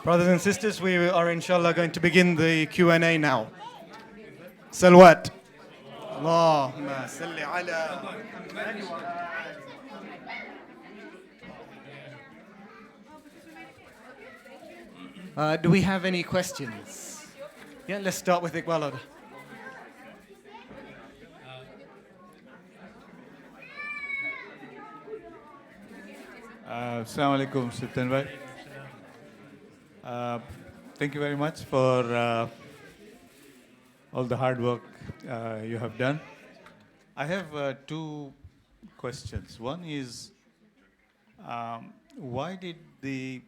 Brothers and sisters, we are inshallah going to begin the Q&A now. Salwat. Allahumma salli ala. Do we have any questions? Yeah, let's start with Iqbal. Assalamu alaikum, Sibtain bhai. Thank you very much for all the hard work you have done. I have two questions. One is, why did the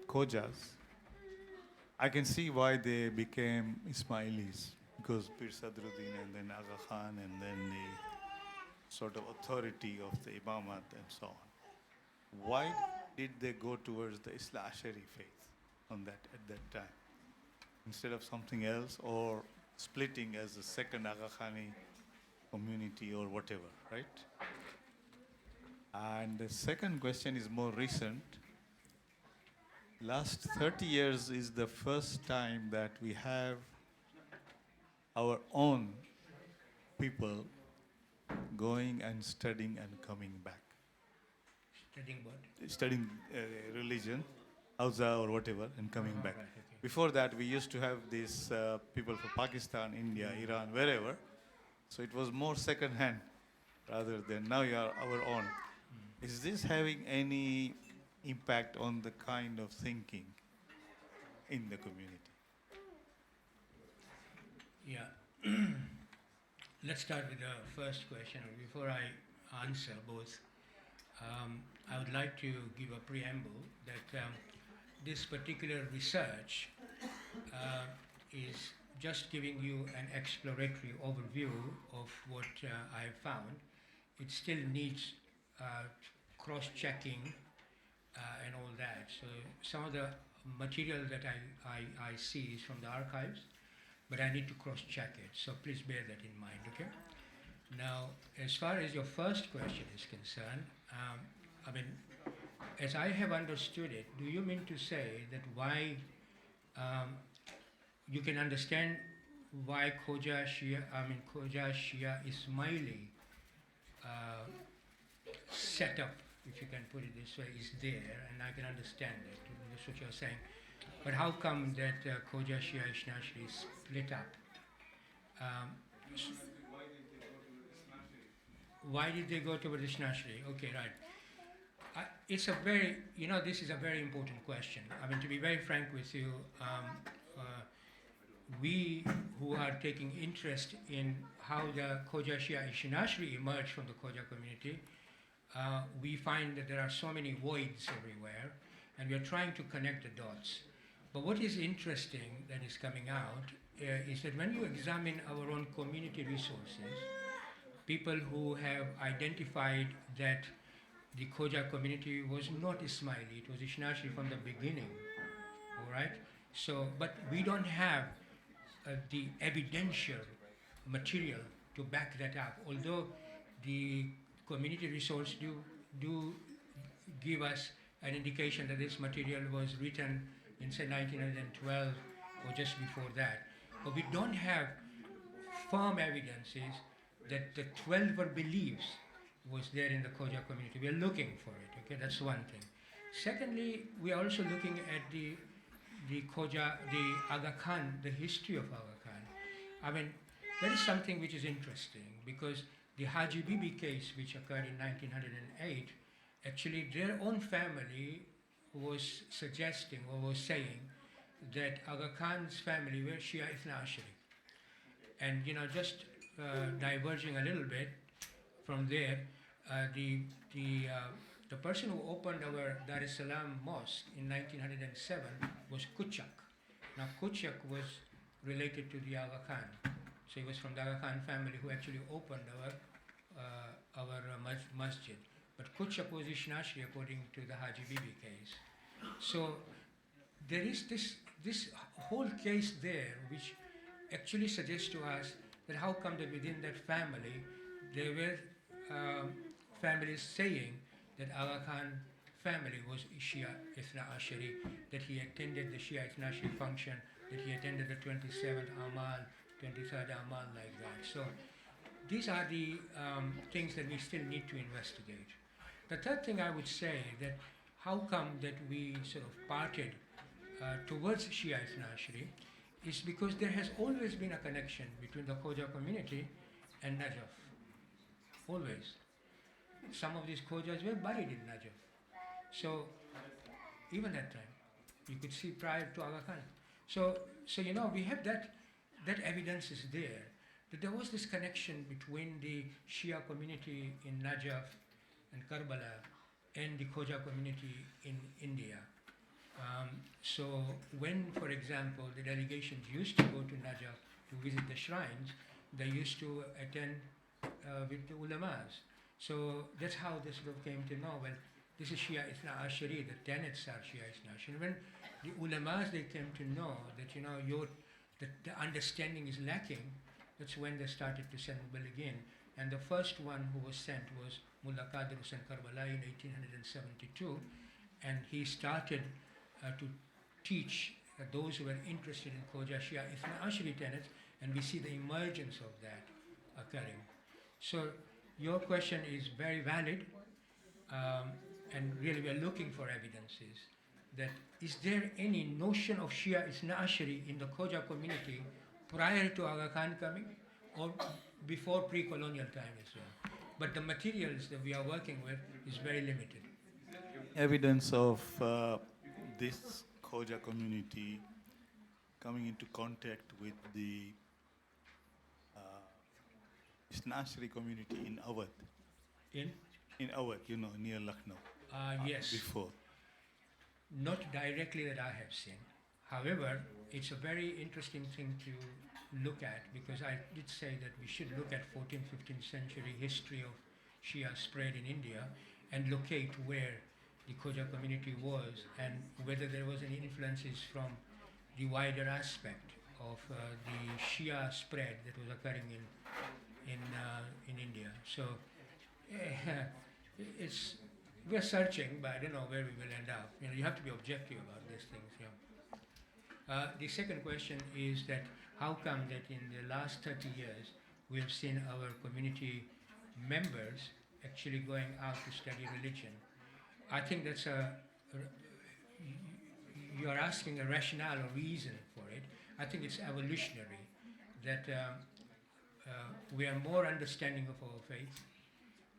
Khojas, I can see why they became Ismailis, because Pir Sadruddin and then Aga Khan and then the sort of authority of the Imamat and so on. Why did they go towards the Isla Ashari faith at that time, instead of something else, or splitting as a second Aga Khani community or whatever, right? And the second question is more recent. Last 30 years is the first time that we have our own people going and studying and coming back. Studying what? Studying religion, Hausa or whatever, and coming back. Right, okay. Before that, we used to have these people from Pakistan, India, Iran, wherever. So it was more second hand rather than now you are our own. Is this having any impact on the kind of thinking in the community? Yeah. Let's start with the first question. Before I answer both, I would like to give a preamble that this particular research is just giving you an exploratory overview of what I have found. It still needs cross-checking and all that. So some of the material that I see is from the archives, but I need to cross-check it. So please bear that in mind, okay? Now, as far as your first question is concerned, I mean, as I have understood it, do you mean to say that why you can understand why Khoja Shia Ismaili setup, if you can put it this way, is there, and I can understand that. That's what you're saying. But how come that Khoja Shia Ismaili is split up? Why did they go to the Ishnashri? Okay, right. It's a very, this is a very important question. I mean, to be very frank with you, we who are taking interest in how the Khoja Shia Ishnashri emerged from the Khoja community, we find that there are so many voids everywhere, and we are trying to connect the dots. But what is interesting that is coming out is that when you examine our own community resources, people who have identified that the Khoja community was not Ismaili, it was Ishnashri from the beginning, all right? So, but we don't have the evidential material to back that up, although the community resource do give us an indication that this material was written in, say, 1912 or just before that. But we don't have firm evidences that the 12 beliefs was there in the Khoja community. We are looking for it, okay? That's one thing. Secondly, we are also looking at the Khoja, the Aga Khan, the history of Aga Khan. I mean, that is something which is interesting because the Haji Bibi case, which occurred in 1908, actually their own family was suggesting or was saying that Aga Khan's family were Shia Ithna Ashari. And just diverging a little bit from there, the person who opened our Dar es Salaam mosque in 1907 was Kuchak. Now Kuchak was related to the Aga Khan. So he was from the Aga Khan family who actually opened our masjid. But Kuchak was Ishnashri according to the Haji Bibi case. So there is this whole case there which actually suggests to us that how come that within that family there were families saying that Aga Khan family was Shia Ithna Ashari, that he attended the Shia Ithna Ashari function, that he attended the 27th Amal, 23rd Amal, like that. So these are the things that we still need to investigate. The third thing I would say that how come that we sort of parted towards Shia Ithna Ashari is because there has always been a connection between the Khoja community and Najaf. Always. Some of these Khojas were buried in Najaf. So even that time, you could see prior to Aga Khan. So you know, we have that evidence is there, that there was this connection between the Shia community in Najaf and Karbala and the Khoja community in India. So when, for example, the delegations used to go to Najaf to visit the shrines, they used to attend with the ulamas. So that's how they sort of came to know, well, this is Shia Ithna Ashari, the tenets are Shia Ithna Ashari. When the ulamas, they came to know that, you know, that the understanding is lacking, that's when they started to send Muballighin. And the first one who was sent was Mullah Qadir Hussain Karbala in 1872, and he started to teach those who were interested in Khoja Shia Ithna Ashari tenets, and we see the emergence of that occurring. So your question is very valid, and really we are looking for evidences that is there any notion of Shia Ithna Ashari in the Khoja community prior to Aga Khan coming or before pre-colonial time as well. But the materials that we are working with is very limited. Evidence of this Khoja community coming into contact with the Isnashri community in Awadh. In Awadh, you know, near Lucknow. Yes. Before. Not directly that I have seen. However, it's a very interesting thing to look at, because I did say that we should look at 14th, 15th century history of Shia spread in India and locate where the Khoja community was and whether there was any influences from the wider aspect of the Shia spread that was occurring in India. So we're searching, but I don't know where we will end up. You know, you have to be objective about these things. Yeah. The second question is that how come that in the last 30 years we have seen our community members actually going out to study religion? I think that's you are asking a rationale or reason for it. I think it's evolutionary, that we are more understanding of our faith.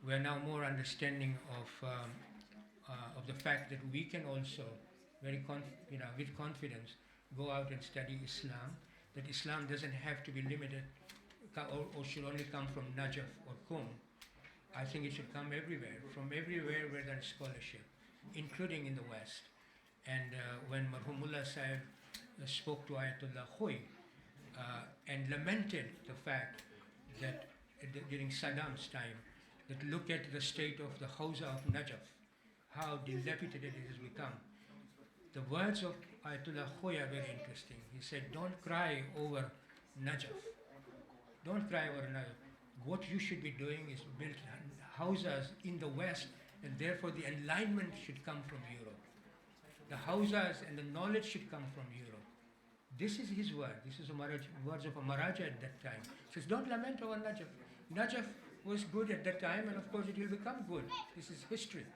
We are now more understanding of the fact that we can also, with confidence, go out and study Islam. That Islam doesn't have to be limited or should only come from Najaf or Qum. I think it should come everywhere, from everywhere where there is scholarship, including in the West. And when Marhumullah Sahib spoke to Ayatollah Khoy and lamented the fact that during Saddam's time, that look at the state of the Hawza of Najaf, how dilapidated it has become. The words of Ayatollah Khoy are very interesting. He said, don't cry over Najaf. Don't cry over Najaf. What you should be doing is build houses in the West, and therefore the enlightenment should come from Europe. The houses and the knowledge should come from Europe. This is his word. This is words of a Maharaja at that time. He says, don't lament over Najaf. Najaf was good at that time, and of course it will become good. This is history.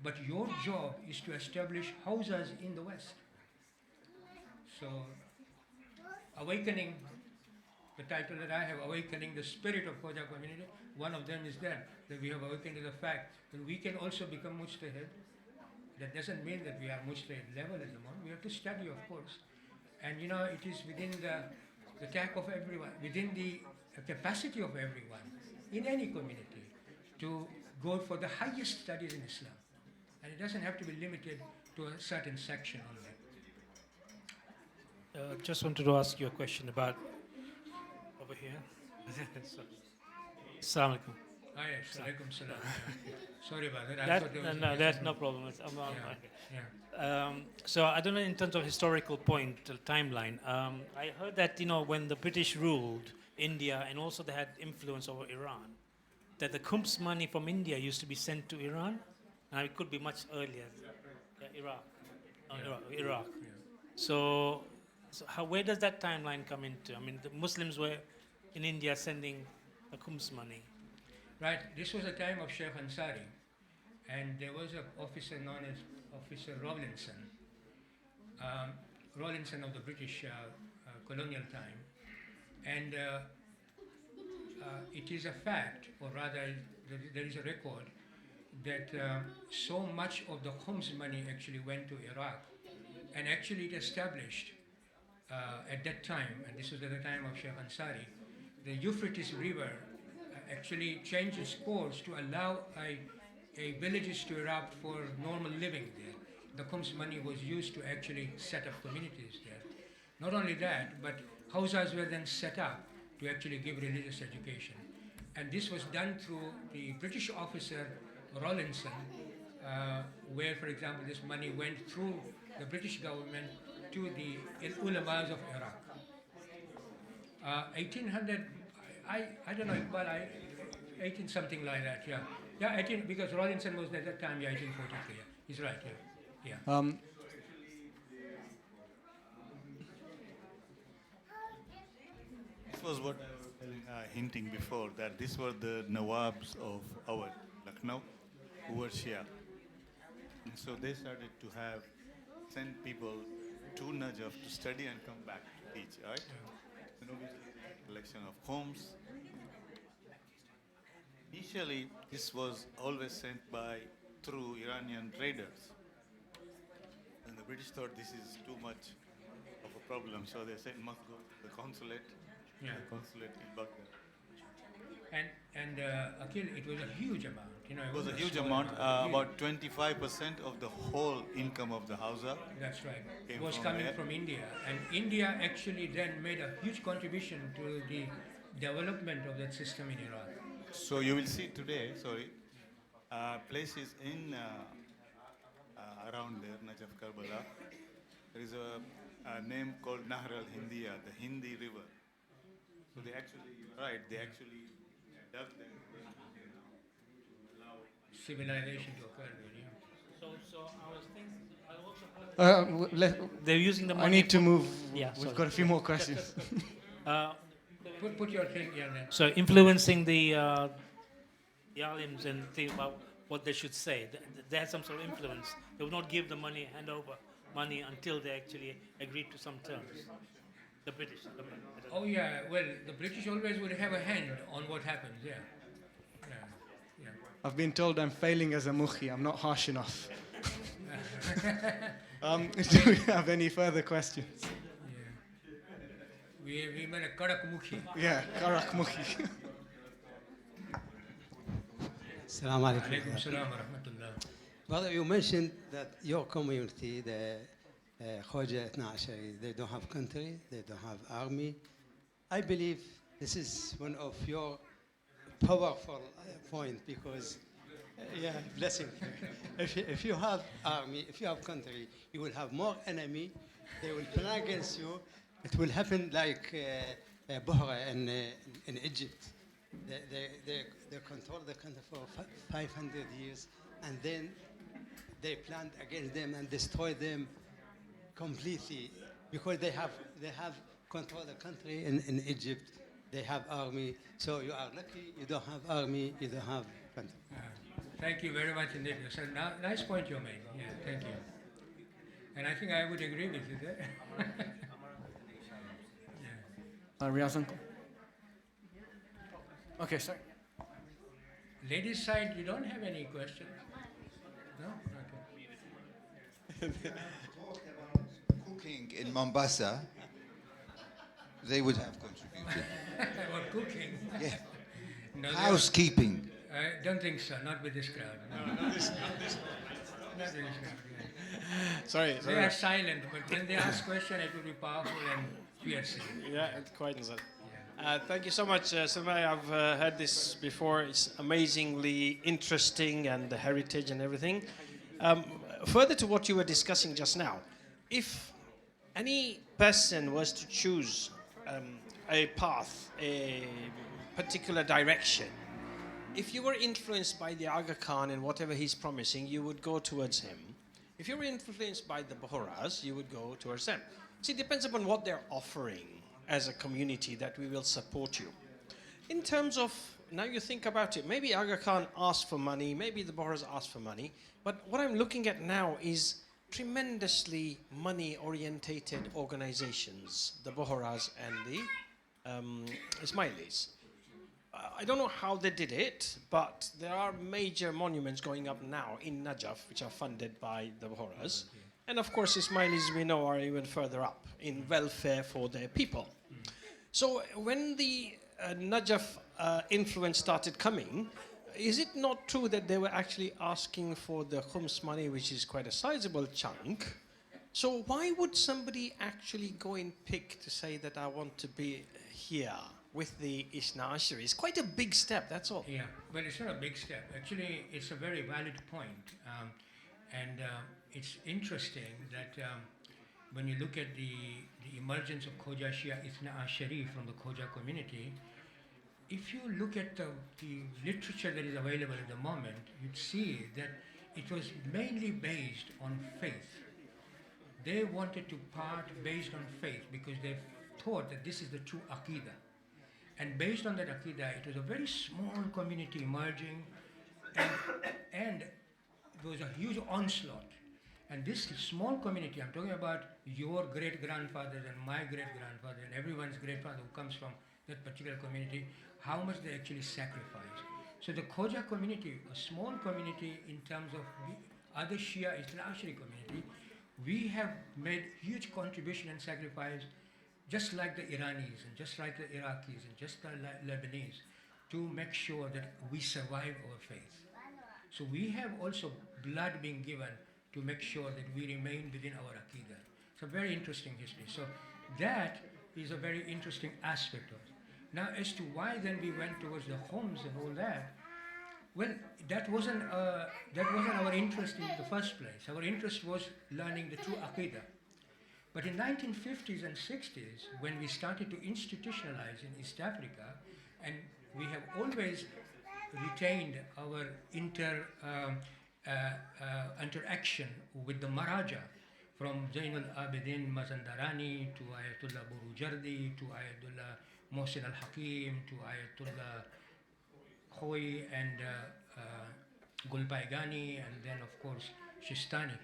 But your job is to establish houses in the West. So, awakening, the title that I have, Awakening the Spirit of Khoja Community, one of them is that we have awakened to the fact that we can also become mujtahid. That doesn't mean that we are mujtahid level at the moment. We have to study, of course. And you know, it is within the attack of everyone, within the capacity of everyone, in any community, to go for the highest studies in Islam. And it doesn't have to be limited to a certain section only. Just wanted to ask you a question about over here. Assalamu alaikum. Ah, yes, alaikum salam. Sorry about that. I thought there was That's no problem. So I don't know, in terms of historical point, timeline, I heard that, you know, when the British ruled India and also they had influence over Iran, that the Kumbh's money from India used to be sent to Iran. Now it could be much earlier. Yeah, Iraq. Yeah. Iraq. Yeah. So, where does that timeline come into? I mean, the Muslims were in India sending the Khums money. Right, this was a time of Sheikh Ansari, and there was an officer known as Officer Rawlinson of the British colonial time, and it is a fact, or rather, there is a record that so much of the Khums money actually went to Iraq, and actually it established at that time, and this was at the time of Sheikh Ansari, the Euphrates River actually changed its course to allow a villages to erupt for normal living there. The Khums money was used to actually set up communities there. Not only that, but houses were then set up to actually give religious education. And this was done through the British officer Rawlinson, where, for example, this money went through the British government to the ulamas of Iraq. 1800, I don't know, but 18 something like that, yeah. Yeah, 18, because Rawlinson was at that time, yeah, 1843, yeah. He's right, yeah. Yeah. This was what I was hinting before, that these were the Nawabs of our Lucknow who were Shia. And so they started to send people to Najaf to study and come back to teach, right? Yeah. And obviously the collection of homes. Initially, this was always sent through Iranian traders. And the British thought this is too much of a problem, so they said must go to the consulate. Yeah. The consulate in Baghdad. And Akhil, it was a huge amount. You know, It was a huge small amount, huge. about 25% of the whole income of the Hausa. That's right. It Came was from coming there. from India, and India actually then made a huge contribution to the development of that system in Iran. So you will see today, places in around there, Najaf, Karbala. There is a name called Nahr al-Hindiya, the Hindi river. So they actually, they actually dug them to allow Civilization to occur there, yeah. So I was thinking, I also heard they're using the money. I need to move. Yeah, We've sorry. got a few more questions. Put your thing here then. So influencing the alims and think about what they should say. They had some sort of influence. They would not give the money, hand over money until they actually agreed to some terms. The British. Oh yeah, well, the British always would have a hand on what happens, yeah. Yeah. I've been told I'm failing as a mukhi. I'm not harsh enough. Do we have any further questions? We made a karak mukhi. Yeah, karak mukhi. Assalamu alaikum. Alaikum salam wa rahmatullah. Brother, you mentioned that your community, the Khoja Itna'ashari, they don't have country, they don't have army. I believe this is one of your powerful point because, blessing. If you have army, if you have country, you will have more enemy. They will plan against you. It will happen like Buhra in Egypt. They control the country for 500 years, and then they planned against them and destroy them completely because they have control the country in Egypt. They have army, so you are lucky. You don't have army. You don't have country. Thank you very much indeed. It's a nice point you made. Yeah, thank you. And I think I would agree with you there. Riyaz uncle. Okay, sorry. Ladies' side, you don't have any questions? No? Okay. Cooking in Mombasa, they would have contributed. Or cooking? Yeah. No, Housekeeping. I don't think so, not with this crowd. No, not this crowd. Yeah. Sorry. They are silent, but when they ask questions, it will be powerful and fierce. Yeah, quite inside. Thank you so much, Salmai. I've heard this before. It's amazingly interesting and the heritage and everything. Further to what you were discussing just now, if any person was to choose a path, a particular direction, if you were influenced by the Aga Khan and whatever he's promising, you would go towards him. If you were influenced by the Bohras, you would go towards them. See, it depends upon what they're offering as a community that we will support you. In terms of, now you think about it, maybe Aga Khan asked for money, maybe the Bohras asked for money, but what I'm looking at now is tremendously money-orientated organizations, the Bohras and the Ismailis. I don't know how they did it, but there are major monuments going up now in Najaf, which are funded by the Bohras. And of course, Ismailis, we know, are even further up in welfare for their people. So when the Najaf influence started coming, is it not true that they were actually asking for the khums money, which is quite a sizable chunk? So why would somebody actually go and pick to say that I want to be here with the Isna Ashari? It's quite a big step, that's all. Yeah, but it's not a big step. Actually, it's a very valid point. It's interesting that when you look at the emergence of Khoja Shia Isna Ashari from the Khoja community, if you look at the literature that is available at the moment, you'd see that it was mainly based on faith. They wanted to part based on faith because they thought that this is the true Aqidah. And based on that Aqidah, it was a very small community emerging, and there was a huge onslaught. And this small community, I'm talking about your great-grandfathers and my great-grandfather and everyone's great-father who comes from that particular community, how much they actually sacrificed. So the Khoja community, a small community in terms of the other Shia Isna Ashari community, we have made huge contribution and sacrifice, just like the Iranis and just like the Iraqis and just the Lebanese, to make sure that we survive our faith. So we have also blood being given to make sure that we remain within our Aqidah. It's a very interesting history. So that is a very interesting aspect of it. Now, as to why then we went towards the homes and all that, well, that wasn't our interest in the first place. Our interest was learning the true Aqidah. But in 1950s and 60s, when we started to institutionalize in East Africa, and we have always retained our interaction with the Maharaja, from Zain al-Abidin Mazandarani to Ayatollah Burujardi to Ayatollah Mohsin al-Hakim to Ayatollah Khoi and Gulpaigani, and then of course Shistani.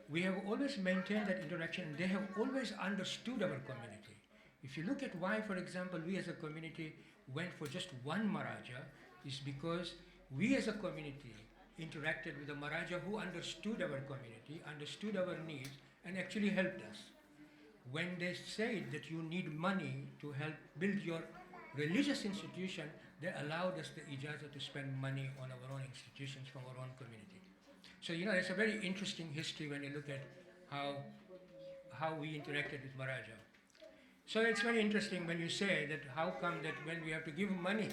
We have always maintained that interaction, and they have always understood our community. If you look at why, for example, we as a community went for just one Maharaja, is because we as a community interacted with the Maharaja who understood our community, understood our needs, and actually helped us. When they said that you need money to help build your religious institution, they allowed us the ijazah to spend money on our own institutions from our own community. So, it's a very interesting history when you look at how we interacted with Maharaja. So it's very interesting when you say that how come that when we have to give money,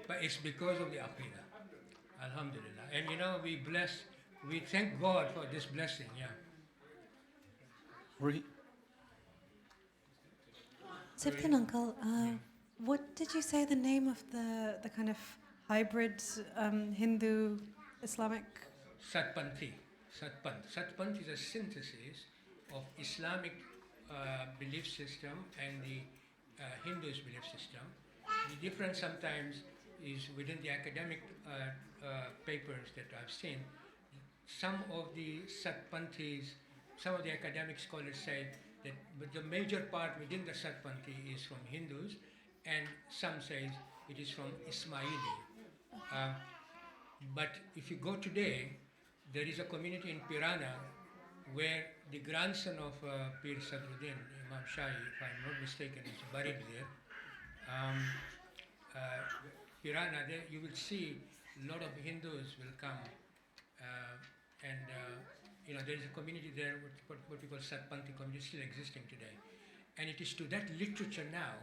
but it's because of the Aqidah. Alhamdulillah. And we thank God for this blessing, yeah. Sibtain uncle, what did you say the name of the kind of hybrid Hindu Islamic? Satpanthi. Satpanth is a synthesis of Islamic belief system and the Hinduist belief system. The difference sometimes is within the academic papers that I've seen. Some of the Satpanthis, some of the academic scholars say that the major part within the Satpanthi is from Hindus, and some say it is from Ismaili. But if you go today, there is a community in Pirana where the grandson of Pir Sadruddin, Imam Shahi, if I'm not mistaken, is buried there. Pirana, there you will see a lot of Hindus will come, there is a community there, what we call Satpanthi community, still existing today. And it is to that literature now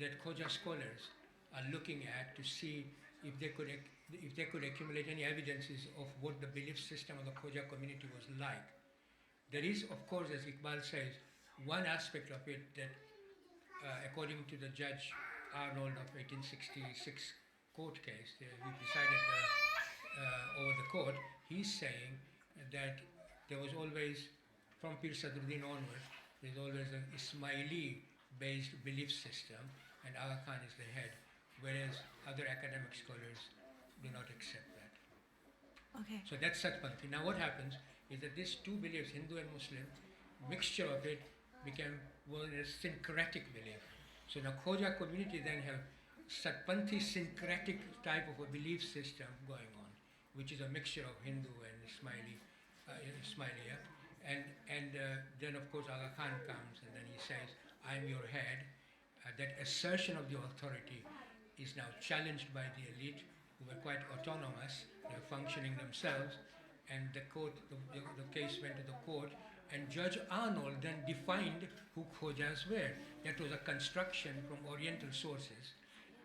that Khoja scholars are looking at to see if they could accumulate any evidences of what the belief system of the Khoja community was like. There is, of course, as Iqbal says, one aspect of it that, according to the Judge Arnold of 1866 court case, we decided over the court, he's saying that there was always, from Pir Sadruddin onwards, there's always an Ismaili-based belief system, and Aga Khan is the head, whereas other academic scholars do not accept that. Okay. So that's Satpanthi. Now what happens is that these two beliefs, Hindu and Muslim, mixture of it became one a syncretic belief. So the Khoja community then have Satpanthi syncretic type of a belief system going on, which is a mixture of Hindu and Ismaili, yeah? And then of course Aga Khan comes and then he says, I'm your head. That assertion of the authority is now challenged by the elite, who were quite autonomous, they were functioning themselves, and the case went to the court, and Judge Arnold then defined who Khojas were. That was a construction from Oriental sources,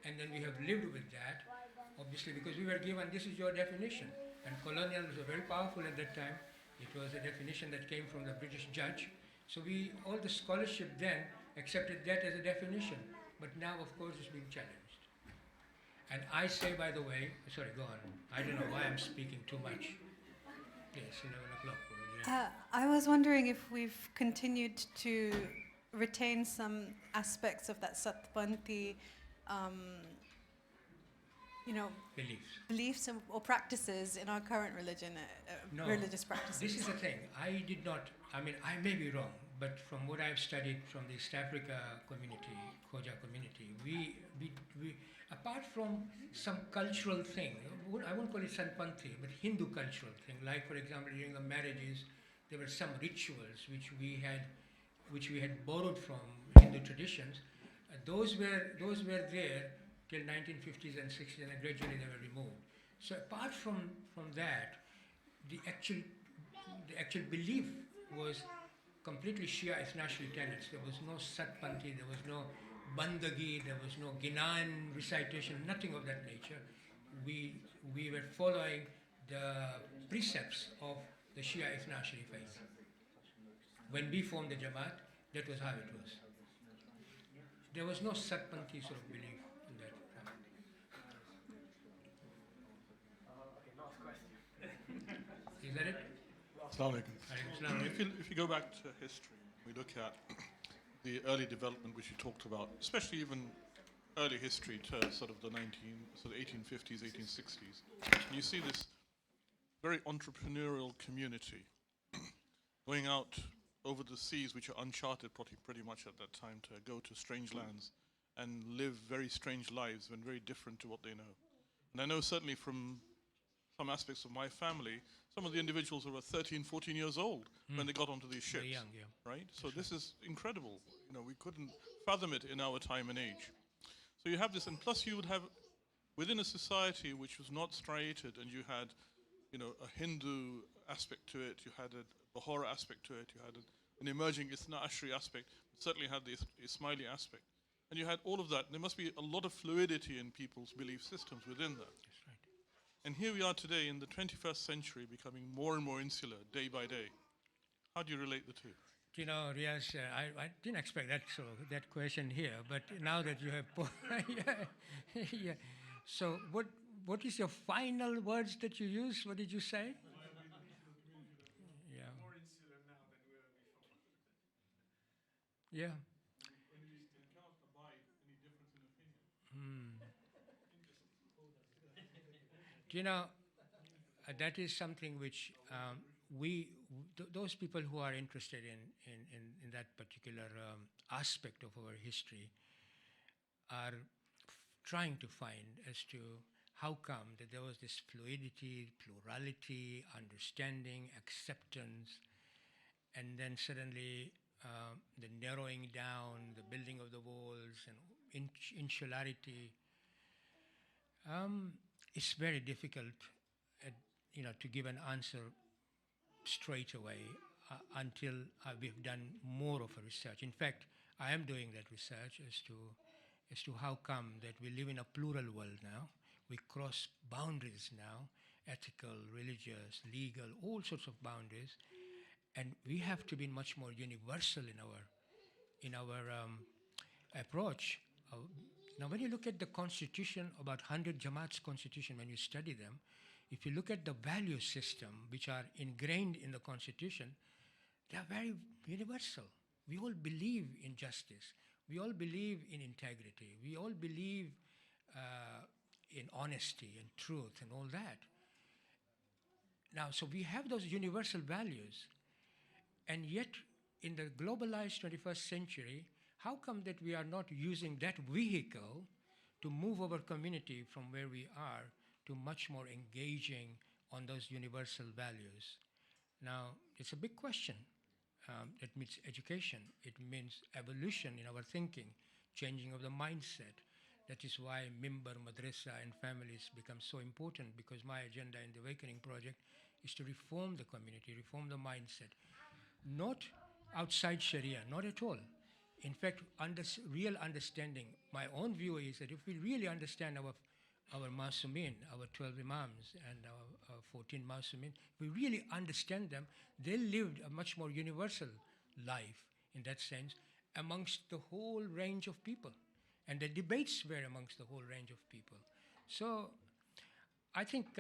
and then we have lived with that, obviously, because we were given, this is your definition, and colonials were very powerful at that time. It was a definition that came from the British judge, so all the scholarship then accepted that as a definition, but now, of course, it's being challenged. And I say, by the way, sorry, go on. I don't know why I'm speaking too much. Yes, 11 o'clock. Yeah. I was wondering if we've continued to retain some aspects of that Satpanthi, beliefs or practices in our current religion, No, religious practices. This is the thing. I did not, I may be wrong, but from what I've studied from the East Africa community, Khoja community, we apart from some cultural thing, I won't call it Satpanthi, but Hindu cultural thing, like for example during the marriages, there were some rituals which we had borrowed from Hindu traditions. Those were there till 1950s and 60s, and gradually they were removed. So apart from that, the actual belief was completely Shia Ithnashri tenets. There was no Satpanthi, there was no Bandagi, there was no Ginan recitation, nothing of that nature. We were following the precepts of the Shia Ithnashri faith. When we formed the Jamaat, that was how it was. There was no Satpanthi sort of belief in that. Is that it? Assalamu alaikum. If you go back to history, we look at the early development which you talked about, especially even early history to sort of the 1850s, 1860s, and you see this very entrepreneurial community going out over the seas, which are uncharted pretty much at that time, to go to strange lands and live very strange lives and very different to what they know. And I know certainly from some aspects of my family, some of the individuals who were 13, 14 years old when they got onto these ships, Very young, yeah. right? So this is incredible. We couldn't fathom it in our time and age. So you have this, and plus you would have, within a society which was not striated, and you had, a Hindu aspect to it, you had a Bahara aspect to it, you had an emerging Ithna Ashri aspect, certainly had the Ismaili aspect. And you had all of that. There must be a lot of fluidity in people's belief systems within that. That's right. And here we are today in the 21st century, becoming more and more insular day by day. How do you relate the two? Riaz, I didn't expect that question here, but now that you have, yeah. So what is your final words that you use? What did you say? Yeah. More insular now than we were before. Yeah. It cannot abide any difference in opinion. That is something which those people who are interested in that particular aspect of our history are trying to find as to how come that there was this fluidity, plurality, understanding, acceptance, and then suddenly the narrowing down, the building of the walls, and insularity. It's very difficult, to give an answer straight away until we've done more of a research. In fact, I am doing that research as to how come that we live in a plural world now. We cross boundaries now, ethical, religious, legal, all sorts of boundaries, and we have to be much more universal in our approach. Now, when you look at the constitution, about 100 Jamaat's constitution, when you study them, if you look at the value system which are ingrained in the constitution, they are very universal. We all believe in justice. We all believe in integrity. We all believe in honesty and truth and all that. Now, so we have those universal values, and yet in the globalized 21st century, how come that we are not using that vehicle to move our community from where we are to much more engaging on those universal values? Now, it's a big question. It means education. It means evolution in our thinking, changing of the mindset. That is why Mimbar, Madrasa, and families become so important, because my agenda in the Awakening Project is to reform the community, reform the mindset. Not outside Sharia, not at all. In fact, real understanding, my own view is that if we really understand our Masumin, our 12 Imams and our 14 Masumin, if we really understand them, they lived a much more universal life in that sense amongst the whole range of people. And the debates were amongst the whole range of people. So I think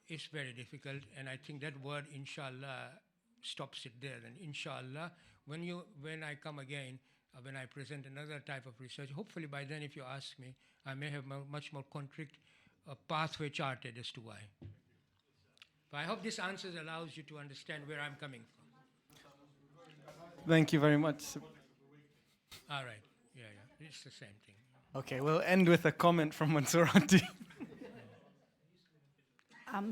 it's very difficult, and I think that word, inshallah, stops it there. And inshallah, when I come again, when I present another type of research, hopefully by then, if you ask me, I may have much more concrete pathway charted as to why. But I hope this answer allows you to understand where I'm coming from. Thank you very much. All right. Yeah. It's the same thing. Okay, we'll end with a comment from Mansurati.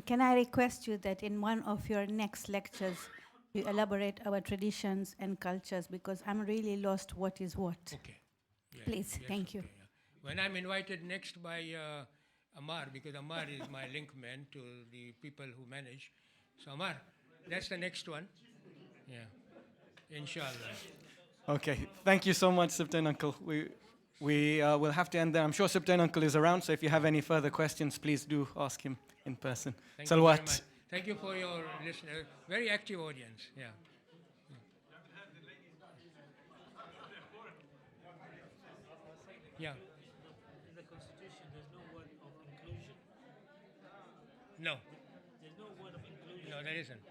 Can I request you that in one of your next lectures, you elaborate our traditions and cultures, because I'm really lost what is what. Okay. Yeah, Please, yes, thank you. Okay, yeah. When I'm invited next by Amar, because Amar is my link man to the people who manage. So Amar, that's the next one. Yeah, inshallah. Okay, thank you so much, Sibtain Uncle. We will have to end there. I'm sure Sibtain Uncle is around, so if you have any further questions, please do ask him in person. Thank you very much. Thank you for your listener. Very active audience. Yeah. Yeah. In the Constitution, there's no word of inclusion. No. There's no word of inclusion. No, there isn't.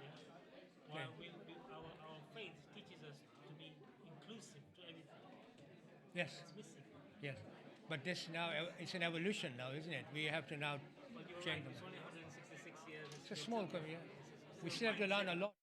While our faith teaches us to be inclusive to everything. Yes. It's missing. Yes. But this now, it's an evolution now, isn't it? We have to now change them. It's only 166 years. It's a small community. We still have to learn a lot.